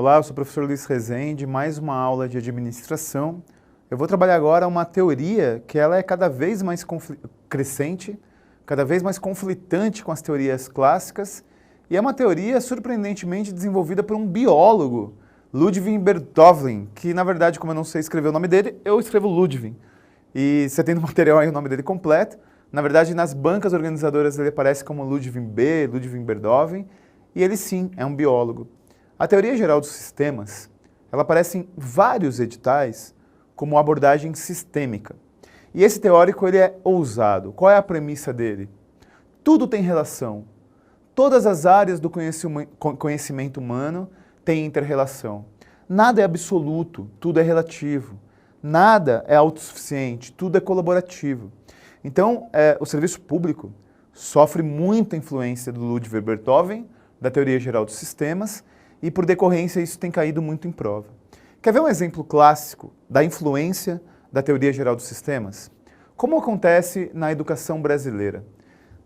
Olá, eu sou o professor Luiz Rezende, mais uma aula de administração. Eu vou trabalhar agora uma teoria que ela é cada vez mais crescente, cada vez mais conflitante com as teorias clássicas, e é uma teoria surpreendentemente desenvolvida por um biólogo, Ludwig Bertholin, que na verdade, como eu não sei escrever o nome dele, eu escrevo Ludwig. E você tem no material aí o nome dele completo. Na verdade, nas bancas organizadoras ele aparece como Ludwig B, Ludwig Bertholin, e ele sim é um biólogo. A teoria geral dos sistemas, ela aparece em vários editais como abordagem sistêmica. E esse teórico ele é ousado. Qual é a premissa dele? Tudo tem relação. Todas as áreas do conhecimento humano têm inter-relação. Nada é absoluto, tudo é relativo. Nada é autossuficiente, tudo é colaborativo. Então, o serviço público sofre muita influência do Ludwig Bertholin, da teoria geral dos sistemas, e por decorrência isso tem caído muito em prova. Quer ver um exemplo clássico da influência da teoria geral dos sistemas? Como acontece na educação brasileira?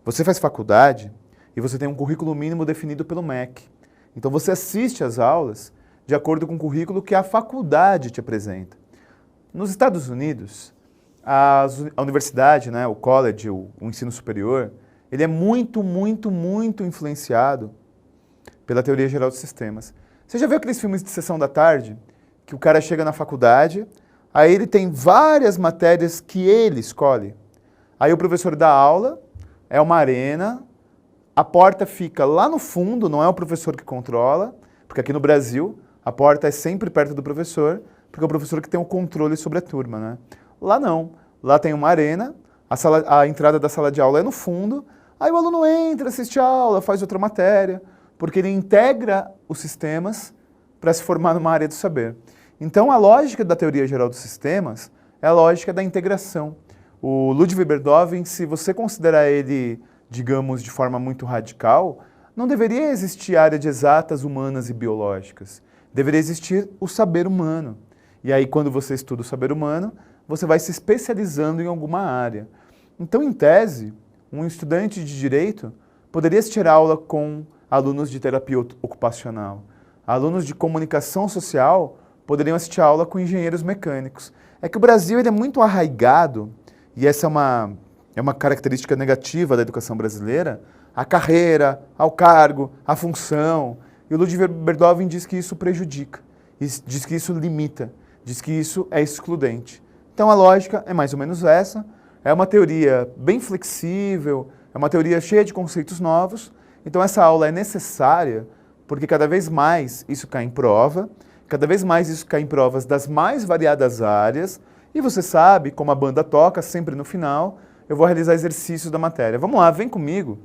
Você faz faculdade e você tem um currículo mínimo definido pelo MEC. Então você assiste às aulas de acordo com o currículo que a faculdade te apresenta. Nos Estados Unidos, a universidade, né, o college, o ensino superior, ele é muito influenciado pela teoria geral dos sistemas. Você já viu aqueles filmes de sessão da tarde? Que o cara chega na faculdade, aí ele tem várias matérias que ele escolhe. Aí o professor dá aula, é uma arena, a porta fica lá no fundo, não é o professor que controla, porque aqui no Brasil a porta é sempre perto do professor, porque é o professor que tem o controle sobre a turma, né? Lá não, lá tem uma arena, a entrada da sala de aula é no fundo, aí o aluno entra, assiste a aula, faz outra matéria, porque ele integra os sistemas para se formar numa área do saber. Então, a lógica da teoria geral dos sistemas é a lógica da integração. O Ludwig Bertholin, se você considerar ele, digamos, de forma muito radical, não deveria existir área de exatas, humanas e biológicas. Deveria existir o saber humano. E aí, quando você estuda o saber humano, você vai se especializando em alguma área. Então, em tese, um estudante de direito poderia assistir aula com alunos de terapia ocupacional. Alunos de comunicação social poderiam assistir aula com engenheiros mecânicos. É que o Brasil ele é muito arraigado, e essa é uma característica negativa da educação brasileira, a carreira, ao cargo, a função. E o Ludwig Bertholin diz que isso prejudica, diz que isso limita, diz que isso é excludente. Então a lógica é mais ou menos essa, é uma teoria bem flexível, é uma teoria cheia de conceitos novos. Então essa aula é necessária porque cada vez mais isso cai em prova, cada vez mais isso cai em provas das mais variadas áreas, e você sabe, como a banda toca, sempre no final, eu vou realizar exercícios da matéria. Vamos lá, vem comigo.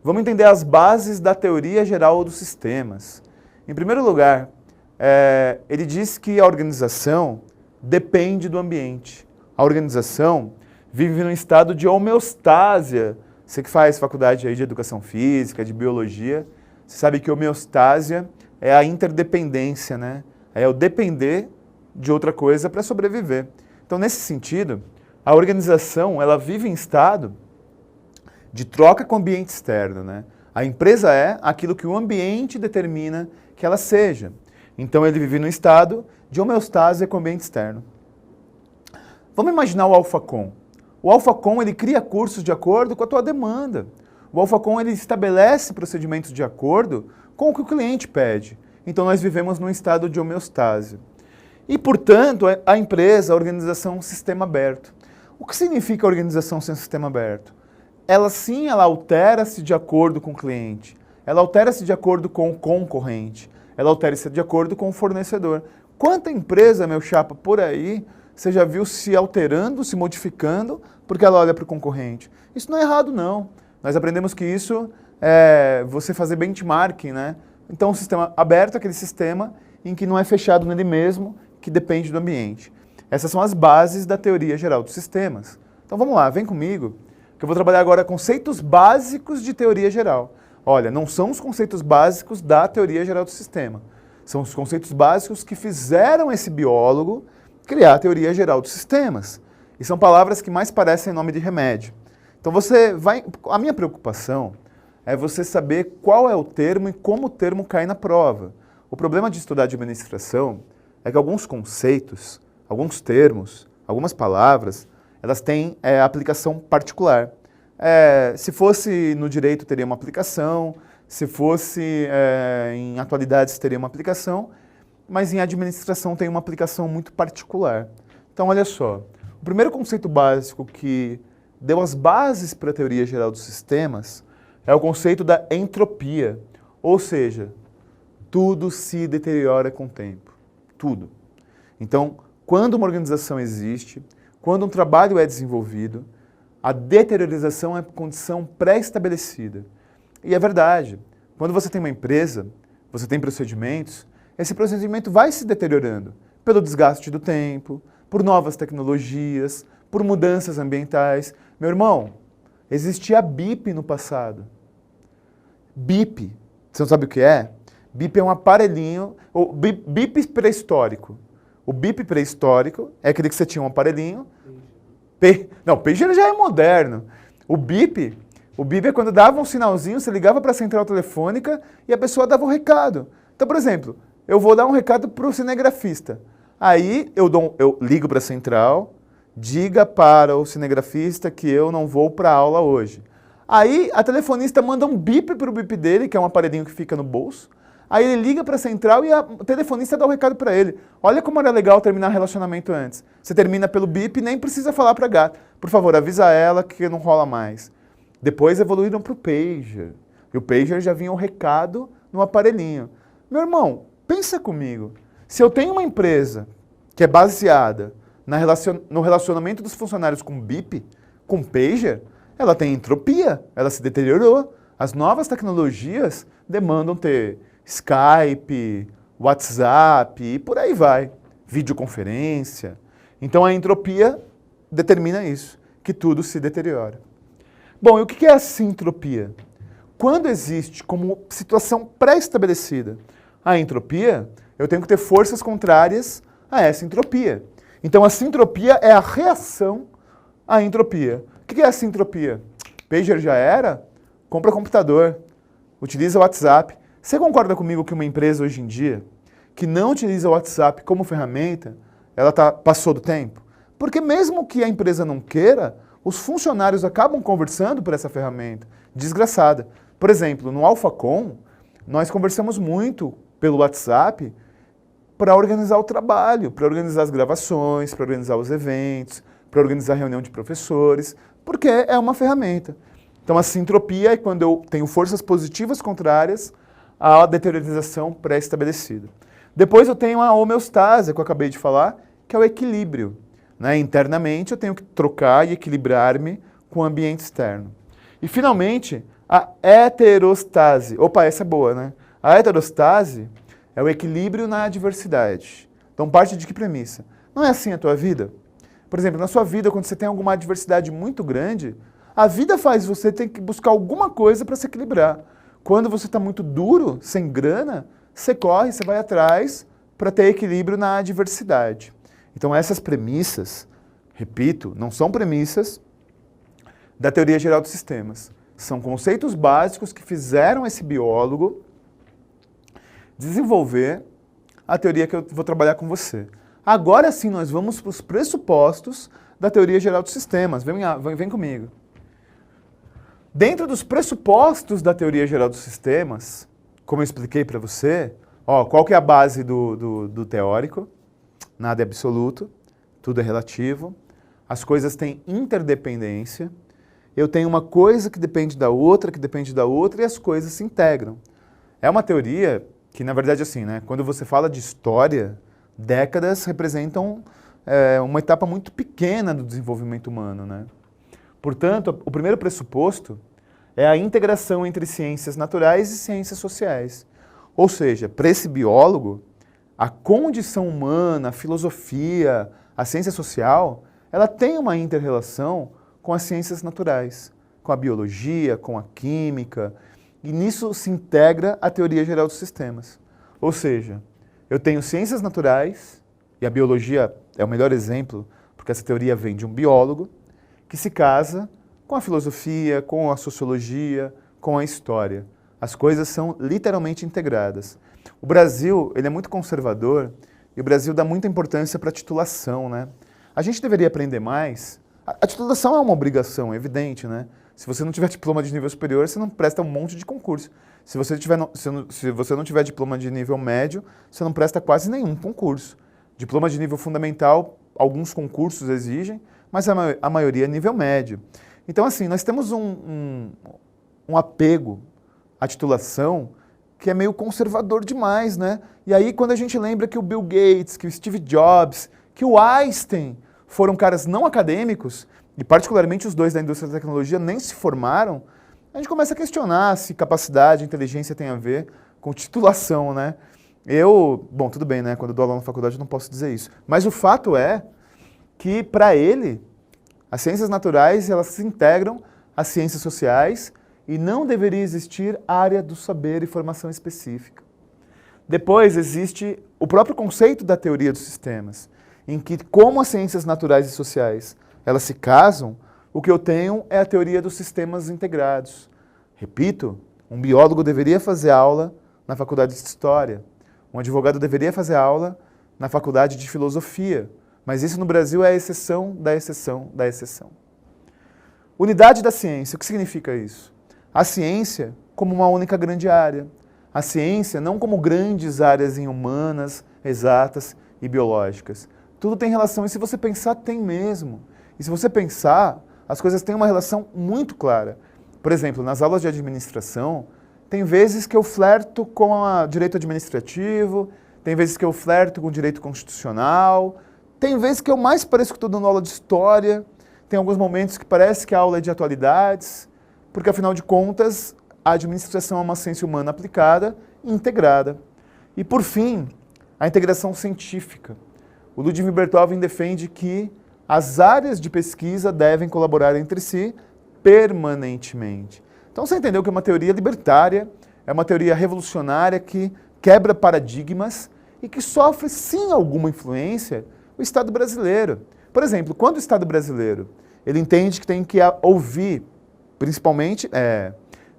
Vamos entender as bases da teoria geral dos sistemas. Em primeiro lugar, ele diz que a organização depende do ambiente. A organização vive num estado de homeostásia. Você que faz faculdade aí de educação física, de biologia, você sabe que homeostásia é a interdependência, né? É o depender de outra coisa para sobreviver. Então, nesse sentido, a organização ela vive em estado de troca com o ambiente externo, né? A empresa é aquilo que o ambiente determina que ela seja. Então, ele vive num estado de homeostásia com o ambiente externo. Vamos imaginar o Alphacom. O Alphacom ele cria cursos de acordo com a tua demanda. O Alphacom ele estabelece procedimentos de acordo com o que o cliente pede. Então nós vivemos num estado de homeostase. E, portanto, a empresa, a organização é um sistema aberto. O que significa a organização ser um sistema aberto? Ela sim, ela altera-se de acordo com o cliente. Ela altera-se de acordo com o concorrente. Ela altera-se de acordo com o fornecedor. Quanta empresa, meu chapa, por aí, você já viu se alterando, se modificando, porque ela olha para o concorrente? Isso não é errado, não. Nós aprendemos que isso é você fazer benchmarking, né? Então, um sistema aberto é aquele sistema em que não é fechado nele mesmo, que depende do ambiente. Essas são as bases da teoria geral dos sistemas. Então, vamos lá, vem comigo, que eu vou trabalhar agora conceitos básicos de teoria geral. Olha, não são os conceitos básicos da teoria geral do sistema. São os conceitos básicos que fizeram esse biólogo criar a teoria geral dos sistemas. E são palavras que mais parecem nome de remédio. Então a minha preocupação é você saber qual é o termo e como o termo cai na prova. O problema de estudar administração é que alguns conceitos, alguns termos, algumas palavras, elas têm aplicação particular. Se fosse no direito, teria uma aplicação, se fosse em atualidades, teria uma aplicação, mas em administração tem uma aplicação muito particular. Então, olha só, o primeiro conceito básico que deu as bases para a teoria geral dos sistemas é o conceito da entropia, ou seja, tudo se deteriora com o tempo, tudo. Então, quando uma organização existe, quando um trabalho é desenvolvido, a deteriorização é condição pré-estabelecida. E é verdade, quando você tem uma empresa, você tem procedimentos, esse procedimento vai se deteriorando pelo desgaste do tempo, por novas tecnologias, por mudanças ambientais. Meu irmão, existia BIP no passado. BIP, você não sabe o que é? BIP é um aparelhinho, o BIP pré-histórico. O BIP pré-histórico é aquele que você tinha um aparelhinho. Não, pager já é moderno. O BIP é quando dava um sinalzinho, você ligava para a central telefônica e a pessoa dava um recado. Então, por exemplo, eu vou dar um recado para o cinegrafista. Aí eu ligo para a central, diga para o cinegrafista que eu não vou para a aula hoje. Aí a telefonista manda um bip para o bip dele, que é um aparelhinho que fica no bolso. Aí ele liga para a central e a telefonista dá o recado para ele. Olha como era legal terminar relacionamento antes. Você termina pelo bip e nem precisa falar para a gata. Por favor, avisa ela que não rola mais. Depois evoluíram para o pager. E o pager já vinha um recado no aparelhinho. Meu irmão, pensa comigo. Se eu tenho uma empresa que é baseada no relacionamento dos funcionários com bip, com pager, ela tem entropia, ela se deteriorou. As novas tecnologias demandam ter Skype, WhatsApp e por aí vai. Videoconferência. Então a entropia determina isso, que tudo se deteriora. Bom, e o que é a sintropia? Quando existe como situação pré-estabelecida a entropia, eu tenho que ter forças contrárias a essa entropia. Então a sintropia é a reação à entropia. O que é a sintropia? Pager já era? Compra computador, utiliza o WhatsApp. Você concorda comigo que uma empresa hoje em dia que não utiliza o WhatsApp como ferramenta, ela passou do tempo? Porque mesmo que a empresa não queira, os funcionários acabam conversando por essa ferramenta. Desgraçada. Por exemplo, no AlphaCon, nós conversamos muito pelo WhatsApp para organizar o trabalho, para organizar as gravações, para organizar os eventos, para organizar a reunião de professores, porque é uma ferramenta. Então a sintropia é quando eu tenho forças positivas contrárias à deteriorização pré-estabelecida. Depois eu tenho a homeostase, que eu acabei de falar, que é o equilíbrio. Internamente eu tenho que trocar e equilibrar-me com o ambiente externo. E finalmente, a heterostase. Opa, essa é boa, né? A heterostase é o equilíbrio na adversidade. Então parte de que premissa? Não é assim a tua vida? Por exemplo, na sua vida, quando você tem alguma adversidade muito grande, a vida faz você ter que buscar alguma coisa para se equilibrar. Quando você está muito duro, sem grana, você corre, você vai atrás para ter equilíbrio na adversidade. Então essas premissas, repito, não são premissas da teoria geral dos sistemas. São conceitos básicos que fizeram esse biólogo desenvolver a teoria que eu vou trabalhar com você. Agora sim nós vamos para os pressupostos da teoria geral dos sistemas. Vem comigo. Dentro dos pressupostos da teoria geral dos sistemas, como eu expliquei para você, qual que é a base do teórico? Nada é absoluto, tudo é relativo, as coisas têm interdependência, eu tenho uma coisa que depende da outra, e as coisas se integram. É uma teoria que, na verdade, assim, né, quando você fala de história, décadas representam uma etapa muito pequena do desenvolvimento humano, né? Portanto, o primeiro pressuposto é a integração entre ciências naturais e ciências sociais. Ou seja, para esse biólogo, a condição humana, a filosofia, a ciência social, ela tem uma inter-relação com as ciências naturais, com a biologia, com a química, e nisso se integra a teoria geral dos sistemas. Ou seja, eu tenho ciências naturais, e a biologia é o melhor exemplo, porque essa teoria vem de um biólogo, que se casa com a filosofia, com a sociologia, com a história. As coisas são literalmente integradas. O Brasil, ele é muito conservador e o Brasil dá muita importância para a titulação, né? A gente deveria aprender mais. A titulação é uma obrigação, é evidente, né? Se você não tiver diploma de nível superior, você não presta um monte de concurso. Se você não tiver diploma de nível médio, você não presta quase nenhum concurso. Diploma de nível fundamental, alguns concursos exigem, mas a maioria é nível médio. Então, assim, nós temos um apego à titulação que é meio conservador demais, né? E aí, quando a gente lembra que o Bill Gates, que o Steve Jobs, que o Einstein foram caras não acadêmicos, e particularmente os dois da indústria da tecnologia nem se formaram, a gente começa a questionar se capacidade, inteligência tem a ver com titulação, né? Bom, tudo bem, né? Quando eu dou aula na faculdade eu não posso dizer isso. Mas o fato é que, para ele, as ciências naturais, elas se integram às ciências sociais e não deveria existir área do saber e formação específica. Depois existe o próprio conceito da teoria dos sistemas, em que, como as ciências naturais e sociais, elas se casam, o que eu tenho é a teoria dos sistemas integrados. Repito, um biólogo deveria fazer aula na faculdade de História, um advogado deveria fazer aula na faculdade de Filosofia, mas isso no Brasil é a exceção da exceção da exceção. Unidade da ciência, o que significa isso? A ciência como uma única grande área. A ciência não como grandes áreas em humanas, exatas e biológicas. Tudo tem relação, e se você pensar, tem mesmo. E se você pensar, as coisas têm uma relação muito clara. Por exemplo, nas aulas de administração, tem vezes que eu flerto com o direito administrativo, tem vezes que eu flerto com o direito constitucional, tem vezes que eu mais pareço que estou dando aula de história, tem alguns momentos que parece que a aula é de atualidades, porque afinal de contas, a administração é uma ciência humana aplicada e integrada. E por fim, a integração científica. O Ludwig Berthoven defende que as áreas de pesquisa devem colaborar entre si permanentemente. Então você entendeu que é uma teoria libertária, é uma teoria revolucionária que quebra paradigmas e que sofre sim alguma influência o Estado brasileiro. Por exemplo, quando o Estado brasileiro ele entende que tem que ouvir, principalmente,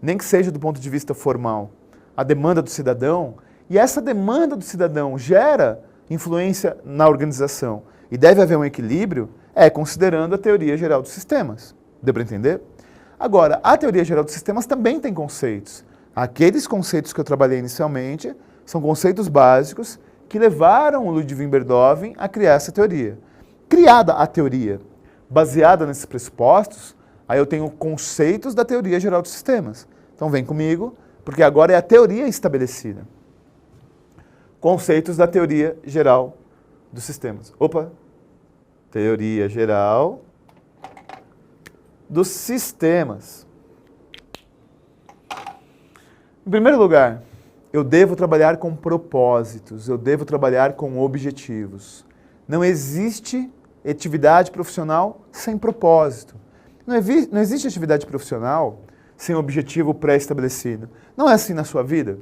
nem que seja do ponto de vista formal, a demanda do cidadão, e essa demanda do cidadão gera influência na organização e deve haver um equilíbrio, considerando a teoria geral dos sistemas. Deu para entender? Agora, a teoria geral dos sistemas também tem conceitos. Aqueles conceitos que eu trabalhei inicialmente são conceitos básicos que levaram o Ludwig Berthoven a criar essa teoria. Criada a teoria, baseada nesses pressupostos, aí eu tenho conceitos da teoria geral dos sistemas. Então vem comigo, porque agora é a teoria estabelecida. Conceitos da teoria geral dos sistemas. Opa! Teoria geral dos sistemas. Em primeiro lugar, eu devo trabalhar com propósitos, eu devo trabalhar com objetivos. Não existe atividade profissional sem propósito. Não existe atividade profissional sem objetivo pré-estabelecido. Não é assim na sua vida?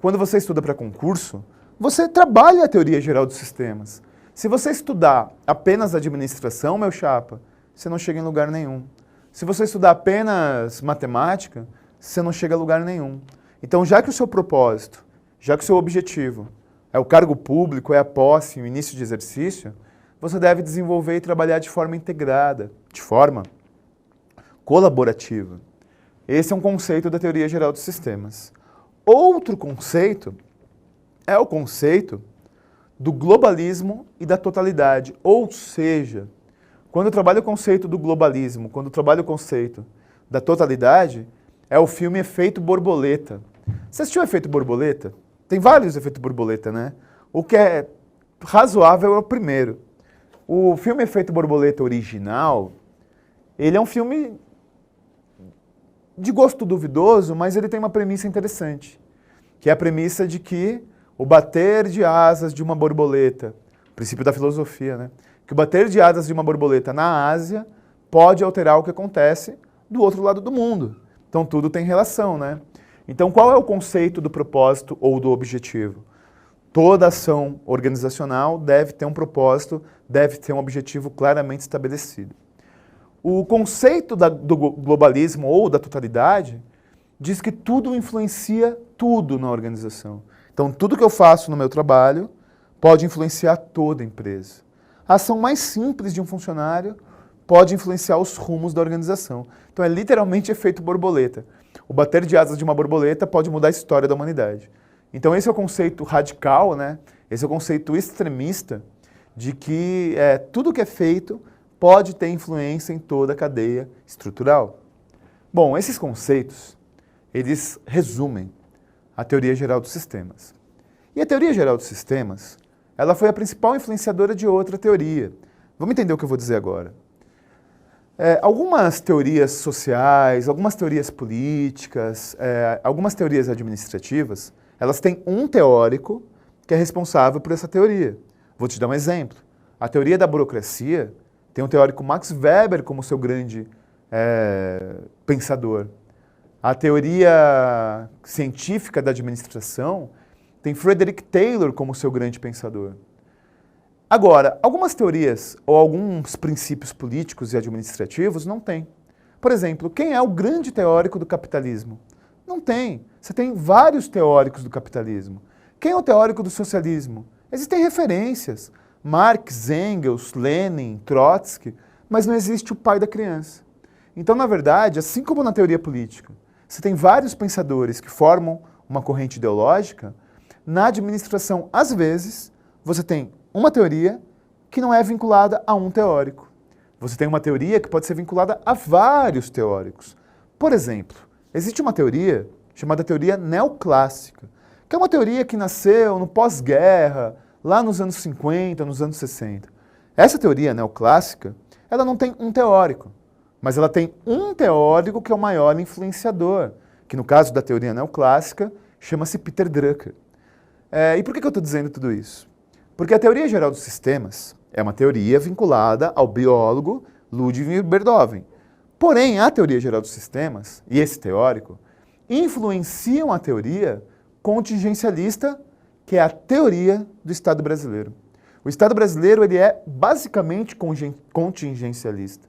Quando você estuda para concurso, você trabalha a teoria geral dos sistemas. Se você estudar apenas administração, meu chapa, você não chega em lugar nenhum. Se você estudar apenas matemática, você não chega a lugar nenhum. Então, já que o seu propósito, já que o seu objetivo é o cargo público, é a posse, o início de exercício, você deve desenvolver e trabalhar de forma integrada, de forma colaborativa. Esse é um conceito da teoria geral dos sistemas. Outro conceito é o conceito do globalismo e da totalidade. Ou seja, quando eu trabalho o conceito do globalismo, quando eu trabalho o conceito da totalidade, é o filme Efeito Borboleta. Você assistiu o Efeito Borboleta? Tem vários efeitos borboleta, né? O que é razoável é o primeiro. O filme Efeito Borboleta original, ele é um filme de gosto duvidoso, mas ele tem uma premissa interessante, que é a premissa de que o bater de asas de uma borboleta, princípio da filosofia, né? Que o bater de asas de uma borboleta na Ásia pode alterar o que acontece do outro lado do mundo. Então tudo tem relação, né? Então qual é o conceito do propósito ou do objetivo? Toda ação organizacional deve ter um propósito, deve ter um objetivo claramente estabelecido. O conceito do globalismo ou da totalidade diz que tudo influencia tudo na organização. Então, tudo que eu faço no meu trabalho pode influenciar toda a empresa. A ação mais simples de um funcionário pode influenciar os rumos da organização. Então, é literalmente efeito borboleta. O bater de asas de uma borboleta pode mudar a história da humanidade. Então, esse é o conceito radical, né? Esse é o conceito extremista de que tudo que é feito pode ter influência em toda a cadeia estrutural. Bom, esses conceitos, eles resumem a teoria geral dos sistemas. E a teoria geral dos sistemas, ela foi a principal influenciadora de outra teoria. Vamos entender o que eu vou dizer agora. Algumas teorias sociais, algumas teorias políticas, algumas teorias administrativas, elas têm um teórico que é responsável por essa teoria. Vou te dar um exemplo. A teoria da burocracia tem um teórico Max Weber como seu grande pensador. A teoria científica da administração tem Frederick Taylor como seu grande pensador. Agora, algumas teorias ou alguns princípios políticos e administrativos não tem. Por exemplo, quem é o grande teórico do capitalismo? Não tem. Você tem vários teóricos do capitalismo. Quem é o teórico do socialismo? Existem referências. Marx, Engels, Lenin, Trotsky, mas não existe o pai da criança. Então, na verdade, assim como na teoria política, você tem vários pensadores que formam uma corrente ideológica, na administração, às vezes, você tem uma teoria que não é vinculada a um teórico. Você tem uma teoria que pode ser vinculada a vários teóricos. Por exemplo, existe uma teoria chamada teoria neoclássica, que é uma teoria que nasceu no pós-guerra, lá nos anos 50, nos anos 60. Essa teoria neoclássica, ela não tem um teórico, mas ela tem um teórico que é o maior influenciador, que no caso da teoria neoclássica, chama-se Peter Drucker. E por que eu estou dizendo tudo isso? Porque a teoria geral dos sistemas é uma teoria vinculada ao biólogo Ludwig Beethoven. Porém, a teoria geral dos sistemas, e esse teórico, influenciam a teoria contingencialista, que é a teoria do Estado brasileiro. O Estado brasileiro ele é basicamente contingencialista.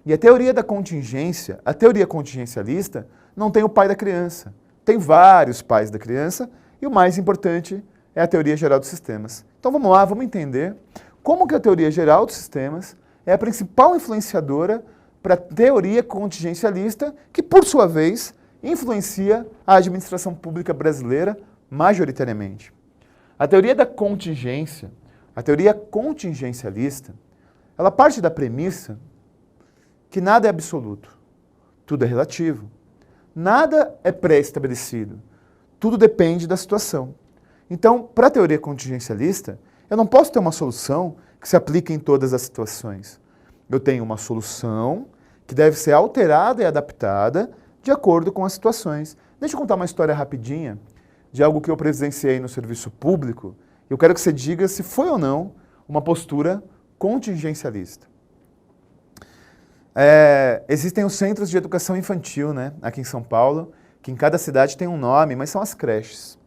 E a teoria da contingência, a teoria contingencialista, não tem o pai da criança. Tem vários pais da criança, e o mais importante é a teoria geral dos sistemas. Então vamos lá, vamos entender como que a teoria geral dos sistemas é a principal influenciadora para a teoria contingencialista, que por sua vez influencia a administração pública brasileira majoritariamente. A teoria da contingência, a teoria contingencialista, ela parte da premissa que nada é absoluto, tudo é relativo. Nada é pré-estabelecido, tudo depende da situação. Então, para a teoria contingencialista, eu não posso ter uma solução que se aplique em todas as situações. Eu tenho uma solução que deve ser alterada e adaptada de acordo com as situações. Deixa eu contar uma história rapidinha de algo que eu presenciei no serviço público. Eu quero que você diga se foi ou não uma postura contingencialista. Existem os centros de educação infantil, né, aqui em São Paulo, que em cada cidade tem um nome, mas são as creches.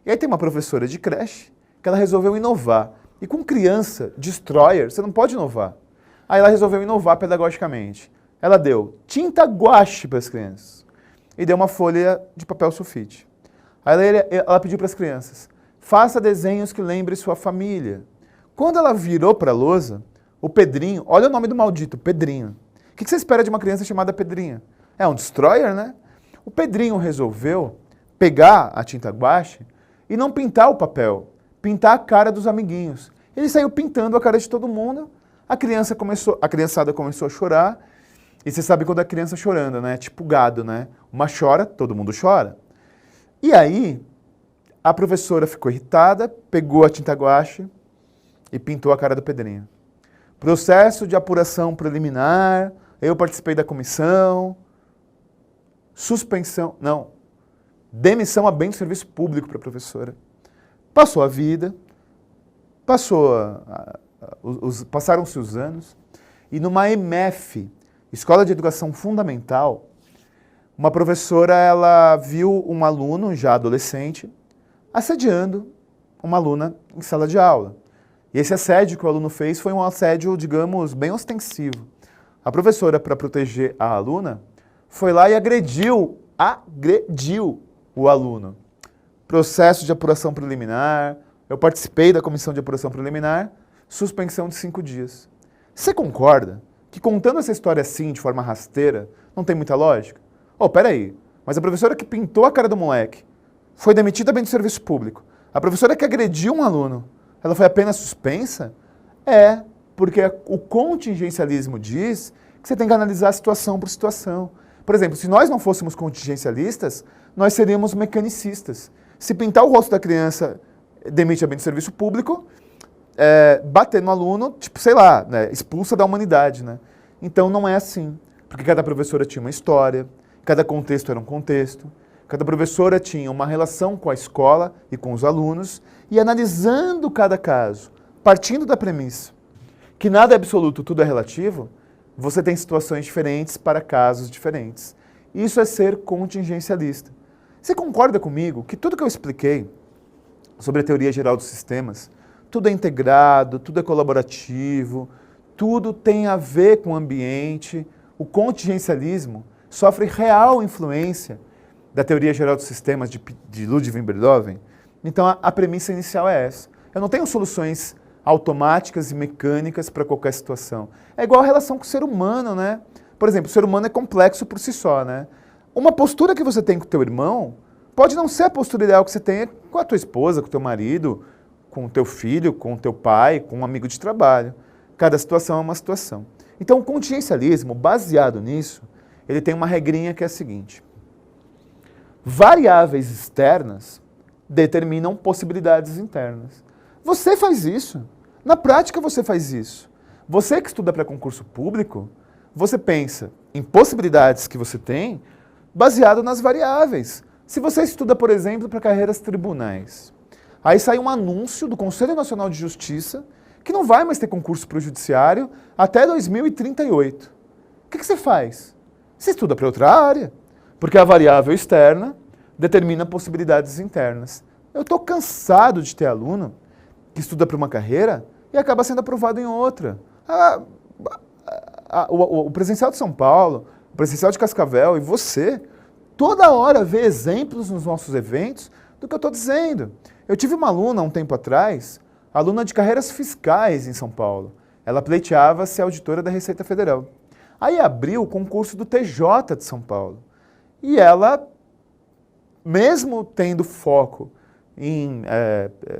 E aí tem uma professora de creche que ela resolveu inovar. E com criança, destroyer, você não pode inovar. Aí ela resolveu inovar pedagogicamente. Ela deu tinta guache para as crianças e deu uma folha de papel sulfite. Aí ela pediu para as crianças, faça desenhos que lembrem sua família. Quando ela virou para a lousa, o Pedrinho, olha o nome do maldito, Pedrinho. O que você espera de uma criança chamada Pedrinho? É um destroyer, né? O Pedrinho resolveu pegar a tinta guache e não pintar o papel, pintar a cara dos amiguinhos. Ele saiu pintando a cara de todo mundo, a criançada começou a chorar, e você sabe quando a criança chorando, né? Tipo gado, né? Uma chora, todo mundo chora. E aí, a professora ficou irritada, pegou a tinta guache e pintou a cara do Pedrinho. Processo de apuração preliminar, eu participei da comissão, suspensão, não, demissão a bem do serviço público para a professora. Passou a vida, passaram-se os anos, e numa EMF, Escola de Educação Fundamental, uma professora ela viu um aluno, já adolescente, assediando uma aluna em sala de aula. E esse assédio que o aluno fez foi um assédio, digamos, bem ostensivo. A professora, para proteger a aluna, foi lá e agrediu o aluno. processo de apuração preliminar, eu participei da comissão de apuração preliminar, suspensão de 5 dias. Você concorda que contando essa história assim, de forma rasteira, não tem muita lógica? Oh, peraí, mas a professora que pintou a cara do moleque foi demitida bem do serviço público. A professora que agrediu um aluno, ela foi apenas suspensa? É, porque o contingencialismo diz que você tem que analisar situação por situação. Por exemplo, se nós não fôssemos contingencialistas, nós seríamos mecanicistas. Se pintar o rosto da criança demite bem do serviço público, bater no aluno, tipo, sei lá, né, expulsa da humanidade, né? Então não é assim, porque cada professora tinha uma história, cada contexto era um contexto, cada professora tinha uma relação com a escola e com os alunos, e analisando cada caso, partindo da premissa que nada é absoluto, tudo é relativo, você tem situações diferentes para casos diferentes. Isso é ser contingencialista. Você concorda comigo que tudo que eu expliquei sobre a teoria geral dos sistemas, tudo é integrado, tudo é colaborativo, tudo tem a ver com o ambiente, o contingencialismo sofre real influência da teoria geral dos sistemas de Ludwig van Beethoven? Então a premissa inicial é essa. Eu não tenho soluções automáticas e mecânicas para qualquer situação. É igual a relação com o ser humano, né? Por exemplo, o ser humano é complexo por si só, né? Uma postura que você tem com o teu irmão pode não ser a postura ideal que você tem com a tua esposa, com o teu marido, com o teu filho, com o teu pai, com um amigo de trabalho. Cada situação é uma situação. Então o contingencialismo, baseado nisso, ele tem uma regrinha que é a seguinte: variáveis externas determinam possibilidades internas. Você faz isso. Na prática você faz isso. Você que estuda para concurso público, você pensa em possibilidades que você tem baseado nas variáveis. Se você estuda, por exemplo, para carreiras tribunais, aí sai um anúncio do Conselho Nacional de Justiça que não vai mais ter concurso para o judiciário até 2038. O que você faz? Você estuda para outra área, porque a variável externa determina possibilidades internas. Eu estou cansado de ter aluno que estuda para uma carreira e acaba sendo aprovado em outra. O Presencial de São Paulo, o Presencial de Cascavel e você, toda hora vê exemplos nos nossos eventos do que eu estou dizendo. Eu tive uma aluna há um tempo atrás, aluna de carreiras fiscais em São Paulo. Ela pleiteava ser auditora da Receita Federal. Aí abriu o concurso do TJ de São Paulo. E ela, mesmo tendo foco em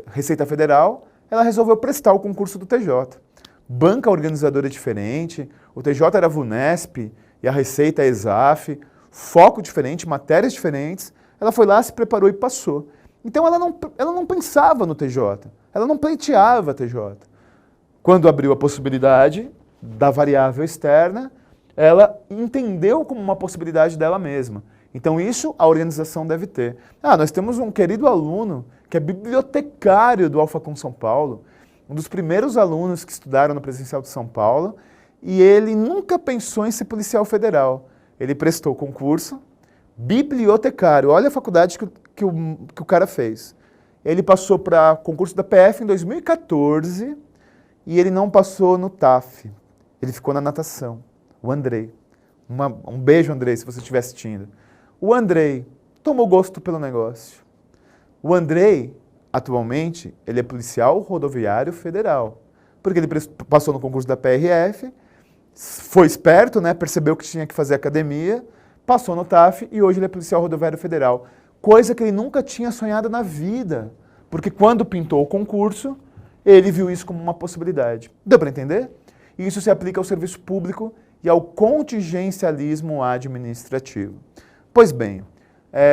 Receita Federal, ela resolveu prestar o concurso do TJ. Banca organizadora diferente, o TJ era VUNESP e a Receita é ESAF, foco diferente, matérias diferentes. Ela foi lá, se preparou e passou. Então ela não pensava no TJ, ela não pleiteava TJ. Quando abriu a possibilidade da variável externa, ela entendeu como uma possibilidade dela mesma. Então isso a organização deve ter. Nós temos um querido aluno que é bibliotecário do Alfacom São Paulo, um dos primeiros alunos que estudaram no Presencial de São Paulo, e ele nunca pensou em ser policial federal. Ele prestou concurso, bibliotecário, olha a faculdade que o cara fez. Ele passou para concurso da PF em 2014 e ele não passou no TAF. Ele ficou na natação. O Andrei. Um beijo, Andrei, se você estiver assistindo. O Andrei tomou gosto pelo negócio. O Andrei, atualmente, ele é policial rodoviário federal. Porque ele passou no concurso da PRF, foi esperto, né, percebeu que tinha que fazer academia, passou no TAF e hoje ele é policial rodoviário federal. Coisa que ele nunca tinha sonhado na vida. Porque quando pintou o concurso, ele viu isso como uma possibilidade. Deu para entender? E isso se aplica ao serviço público e ao contingencialismo administrativo. Pois bem,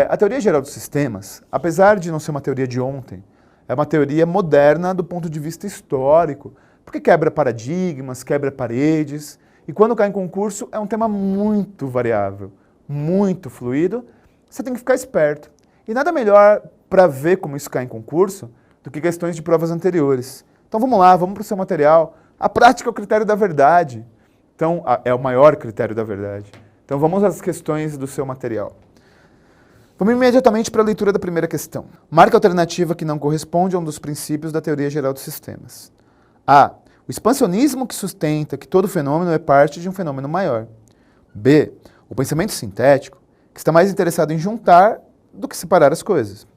a teoria geral dos sistemas, apesar de não ser uma teoria de ontem, é uma teoria moderna do ponto de vista histórico, porque quebra paradigmas, quebra paredes, e quando cai em concurso é um tema muito variável, muito fluido, você tem que ficar esperto. E nada melhor para ver como isso cai em concurso do que questões de provas anteriores. Então vamos lá, vamos para o seu material. A prática é o critério da verdade. Então, é o maior critério da verdade. Então vamos às questões do seu material. Vamos imediatamente para a leitura da primeira questão. Marca a alternativa que não corresponde a um dos princípios da teoria geral dos sistemas. A. O expansionismo que sustenta que todo fenômeno é parte de um fenômeno maior. B. O pensamento sintético, que está mais interessado em juntar do que separar as coisas.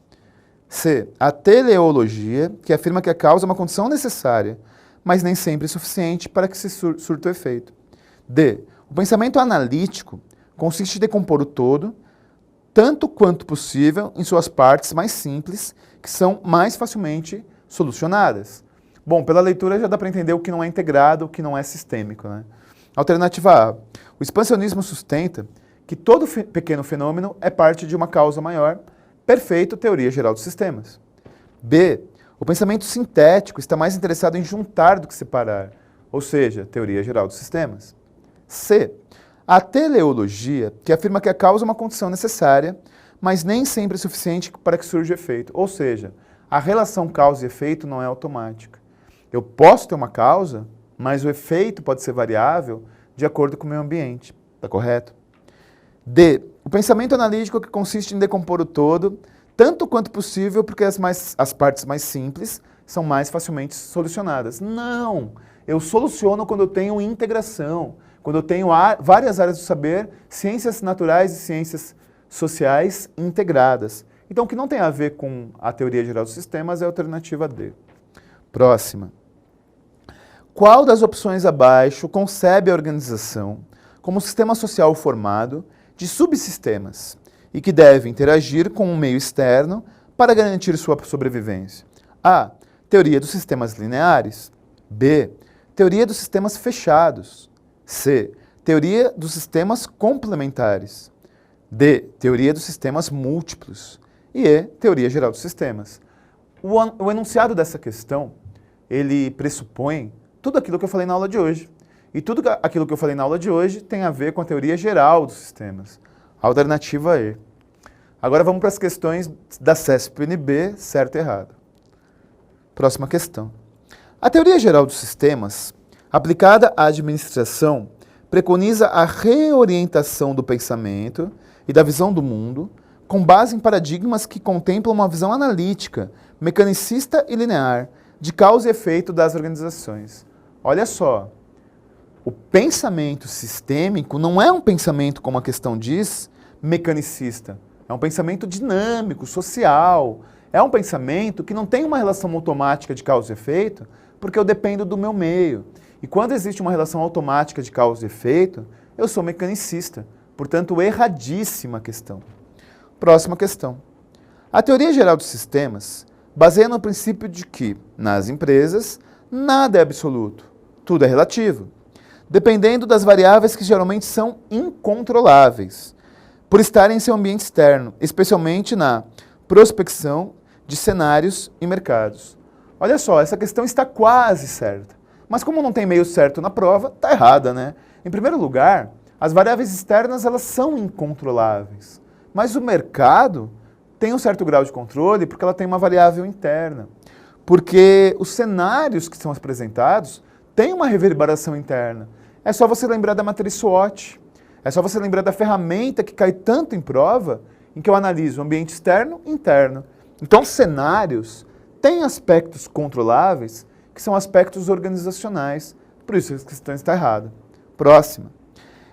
C. A teleologia, que afirma que a causa é uma condição necessária, mas nem sempre suficiente para que se surta o efeito. D. O pensamento analítico consiste em decompor o todo, tanto quanto possível, em suas partes mais simples, que são mais facilmente solucionadas. Bom, pela leitura já dá para entender o que não é integrado, o que não é sistêmico, né? Alternativa A. O expansionismo sustenta que todo pequeno fenômeno é parte de uma causa maior. Perfeito, teoria geral dos sistemas. B. O pensamento sintético está mais interessado em juntar do que separar, ou seja, teoria geral dos sistemas. C. A teleologia, que afirma que a causa é uma condição necessária, mas nem sempre suficiente para que surja o efeito, ou seja, a relação causa e efeito não é automática. Eu posso ter uma causa, mas o efeito pode ser variável de acordo com o meio ambiente. Está correto? D. O pensamento analítico que consiste em decompor o todo, tanto quanto possível, porque as partes mais simples são mais facilmente solucionadas. Não! Eu soluciono quando eu tenho integração, quando eu tenho várias áreas do saber, ciências naturais e ciências sociais integradas. Então, o que não tem a ver com a teoria geral dos sistemas é a alternativa D. Próxima. Qual das opções abaixo concebe a organização como um sistema social formado de subsistemas e que deve interagir com um meio externo para garantir sua sobrevivência? A. Teoria dos sistemas lineares. B. Teoria dos sistemas fechados. C. Teoria dos sistemas complementares. D. Teoria dos sistemas múltiplos. E E. Teoria geral dos sistemas. O enunciado dessa questão, ele pressupõe tudo aquilo que eu falei na aula de hoje. E tudo aquilo que eu falei na aula de hoje tem a ver com a teoria geral dos sistemas. Alternativa E. Agora vamos para as questões da CESP-UNB, certo e errado. Próxima questão. A teoria geral dos sistemas, aplicada à administração, preconiza a reorientação do pensamento e da visão do mundo com base em paradigmas que contemplam uma visão analítica, mecanicista e linear de causa e efeito das organizações. Olha só, o pensamento sistêmico não é um pensamento, como a questão diz, mecanicista. É um pensamento dinâmico, social. É um pensamento que não tem uma relação automática de causa e efeito, porque eu dependo do meu meio. E quando existe uma relação automática de causa e efeito, eu sou mecanicista. Portanto, erradíssima a questão. Próxima questão. A teoria geral dos sistemas baseia no princípio de que, nas empresas, nada é absoluto, tudo é relativo, dependendo das variáveis que geralmente são incontroláveis, por estarem em seu ambiente externo, especialmente na prospecção de cenários e mercados. Olha só, essa questão está quase certa. Mas como não tem meio certo na prova, está errada, né? Em primeiro lugar, as variáveis externas elas são incontroláveis. Mas o mercado tem um certo grau de controle porque ela tem uma variável interna. Porque os cenários que são apresentados têm uma reverberação interna. É só você lembrar da matriz SWOT. É só você lembrar da ferramenta que cai tanto em prova, em que eu analiso o ambiente externo e interno. Então, cenários têm aspectos controláveis, que são aspectos organizacionais. Por isso, a questão está errada. Próxima.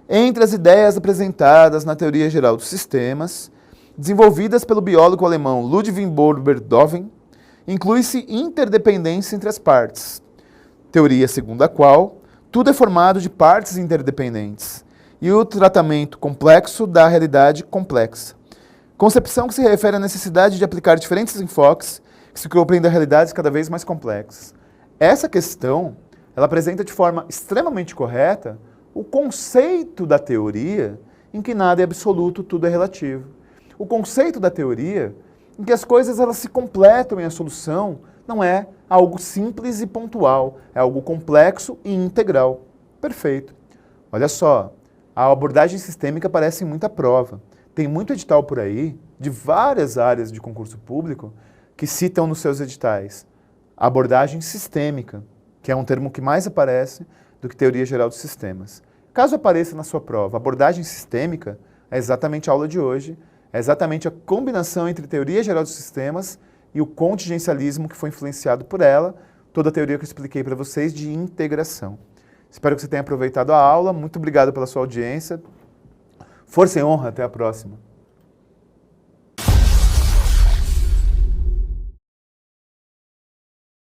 Entre as ideias apresentadas na teoria geral dos sistemas, desenvolvidas pelo biólogo alemão Ludwig von Beethoven, inclui-se interdependência entre as partes. Teoria segundo a qual tudo é formado de partes interdependentes e o tratamento complexo da realidade complexa. Concepção que se refere à necessidade de aplicar diferentes enfoques que se compreendam realidades cada vez mais complexas. Essa questão, ela apresenta de forma extremamente correta o conceito da teoria em que nada é absoluto, tudo é relativo. O conceito da teoria em que as coisas elas se completam e a solução não é algo simples e pontual, é algo complexo e integral. Perfeito. Olha só, a abordagem sistêmica aparece em muita prova. Tem muito edital por aí, de várias áreas de concurso público, que citam nos seus editais abordagem sistêmica, que é um termo que mais aparece do que teoria geral dos sistemas. Caso apareça na sua prova abordagem sistêmica, é exatamente a aula de hoje, é exatamente a combinação entre teoria geral dos sistemas e o contingencialismo que foi influenciado por ela, toda a teoria que eu expliquei para vocês de integração. Espero que você tenha aproveitado a aula, muito obrigado pela sua audiência. Força e honra, até a próxima.